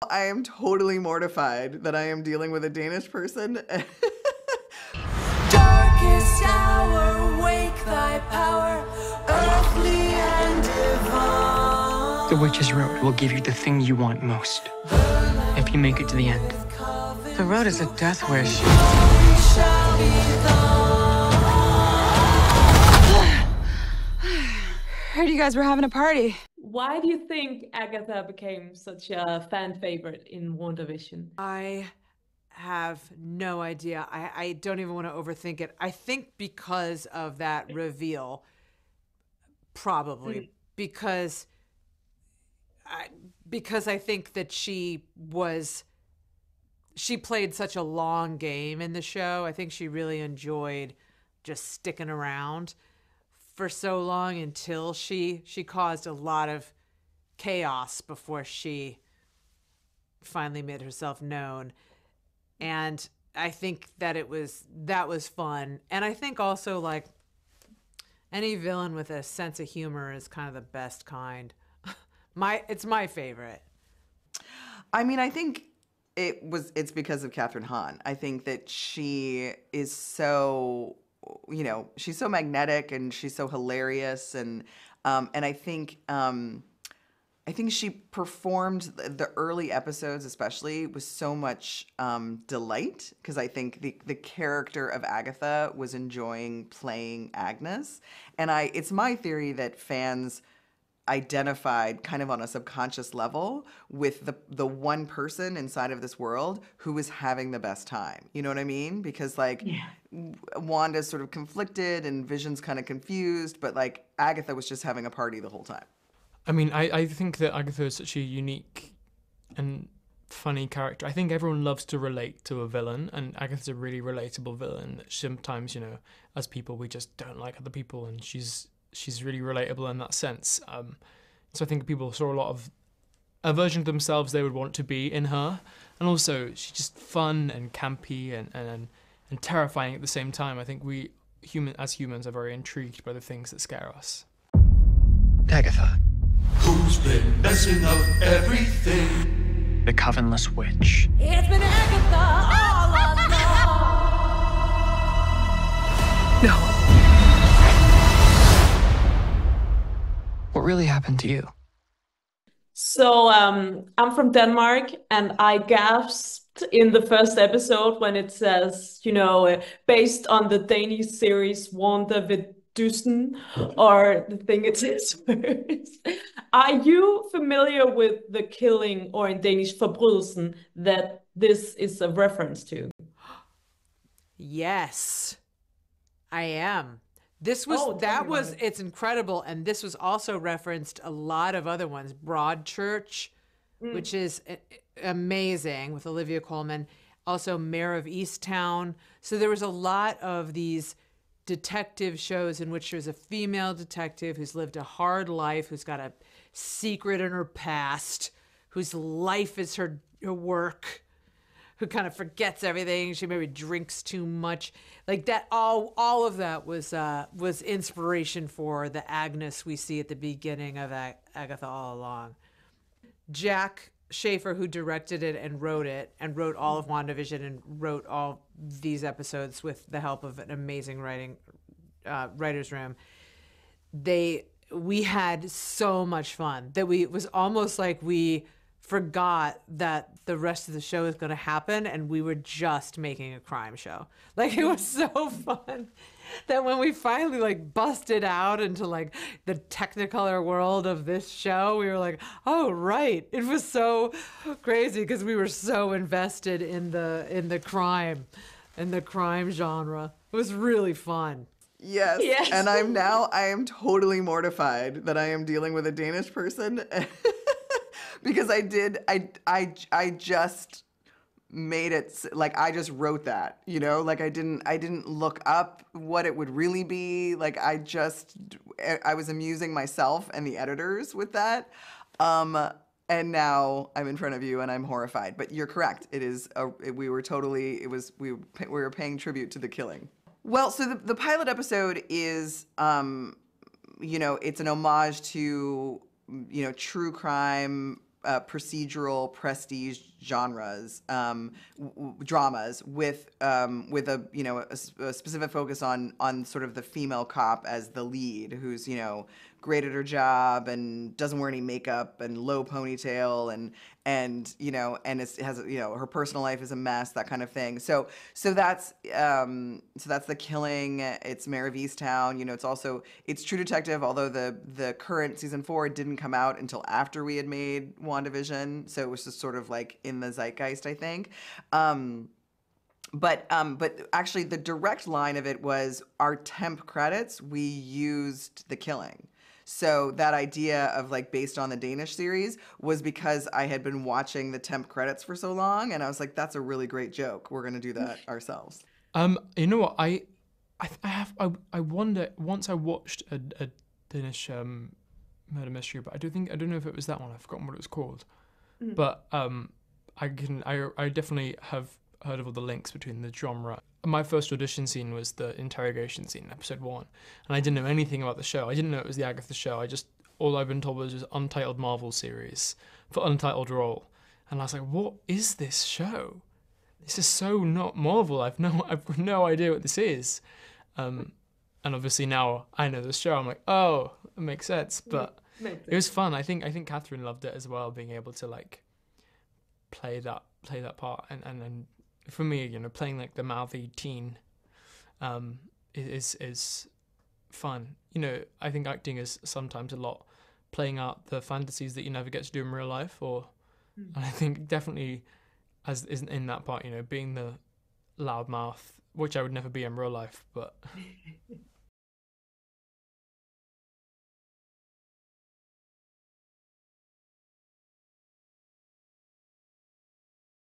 I am totally mortified that I am dealing with a Danish person. Darkest hour, wake thy power, earthly and divine. The Witch's Road will give you the thing you want most, if you make it to the end. The road is a death wish. Heard you guys were having a party. Why do you think Agatha became such a fan favorite in WandaVision? I have no idea. I don't even want to overthink it. I think because of that reveal, probably. Because I think that she played such a long game in the show. I think she really enjoyed just sticking around for so long until she caused a lot of chaos before she finally made herself known. And I think that that was fun. And I think also, like, any villain with a sense of humor is kind of the best kind. It's my favorite. I mean, I think it's because of Kathryn Hahn. I think that she is so, she's so magnetic and she's so hilarious, and I think she performed the early episodes, especially, with so much delight, because I think the character of Agatha was enjoying playing Agnes, and it's my theory that fans identified kind of on a subconscious level with the one person inside of this world who was having the best time. You know what I mean? Because Wanda's sort of conflicted and Vision's kind of confused, but like Agatha was just having a party the whole time. I mean, I think that Agatha is such a unique and funny character. I think everyone loves to relate to a villain, and Agatha's a really relatable villain. Sometimes, as people, we just don't like other people, and she's really relatable in that sense. So I think people saw a lot of a version of themselves they would want to be in her. And also, she's just fun and campy and terrifying at the same time. I think we, as humans, are very intrigued by the things that scare us. Agatha. Who's been messing up everything? The Covenless Witch. It's been Agatha all along. No. What really happened to you? So I'm from Denmark, and I gasped in the first episode when it says, based on the Danish series WandaVision, or the thing it says first. Are you familiar with the killing, or in Danish, forbrydelsen, that this is a reference to? Yes, I am. It's incredible. And this was also referenced a lot of other ones. Broadchurch, which is amazing, with Olivia Colman. Also Mayor of Easttown. So there was a lot of these detective shows in which there's a female detective who's lived a hard life, who's got a secret in her past, whose life is her work, who kind of forgets everything. She maybe drinks too much. Like that, all of that was inspiration for the Agnes we see at the beginning of Agatha All Along. Jac Schaeffer, who directed it and wrote all of WandaVision and wrote all these episodes with the help of an amazing writer's room. We had so much fun that it was almost like we forgot that the rest of the show is going to happen, and we were just making a crime show. Like, it was so fun that when we finally busted out into the Technicolor world of this show, we were like, oh right. It was so crazy because we were so invested in the crime genre. It was really fun. Yes. And I am totally mortified that I am dealing with a Danish person. Because I just made it, I just wrote that, I didn't look up what it would really be. I was amusing myself and the editors with that. And now I'm in front of you and I'm horrified, but you're correct. We were paying tribute to the killing. Well, so the pilot episode is, it's an homage to, true crime procedural prestige genres, dramas with a specific focus on sort of the female cop as the lead, who's great at her job and doesn't wear any makeup and low ponytail and has her personal life is a mess, that kind of thing. So that's The Killing. It's Mare of Easttown. It's True Detective, although the current season 4 didn't come out until after we had made WandaVision, so it was just sort of like in the zeitgeist, I think. But actually, the direct line of it was our temp credits. We used The Killing. So that idea of like based on the Danish series was because I had been watching the temp credits for so long, and I was like, that's a really great joke. We're gonna do that ourselves. You know what? I wonder, once I watched a Danish murder mystery, but I don't know if it was that one. I've forgotten what it was called. But I definitely have heard of all the links between the genre. My first audition scene was the interrogation scene in episode 1, and I didn't know anything about the show. I didn't know it was the Agatha show. All I've been told was it was untitled Marvel series for untitled role, and I was like, what is this show? This is so not Marvel. I've no idea what this is. And obviously now I know the show. I'm like, oh, it makes sense. But it was fun. I think Kathryn loved it as well, being able to like play that part, and for me, playing like the mouthy teen is fun. I think acting is sometimes a lot playing out the fantasies that you never get to do in real life, and I think definitely as isn't in that part, being the loudmouth, which I would never be in real life, but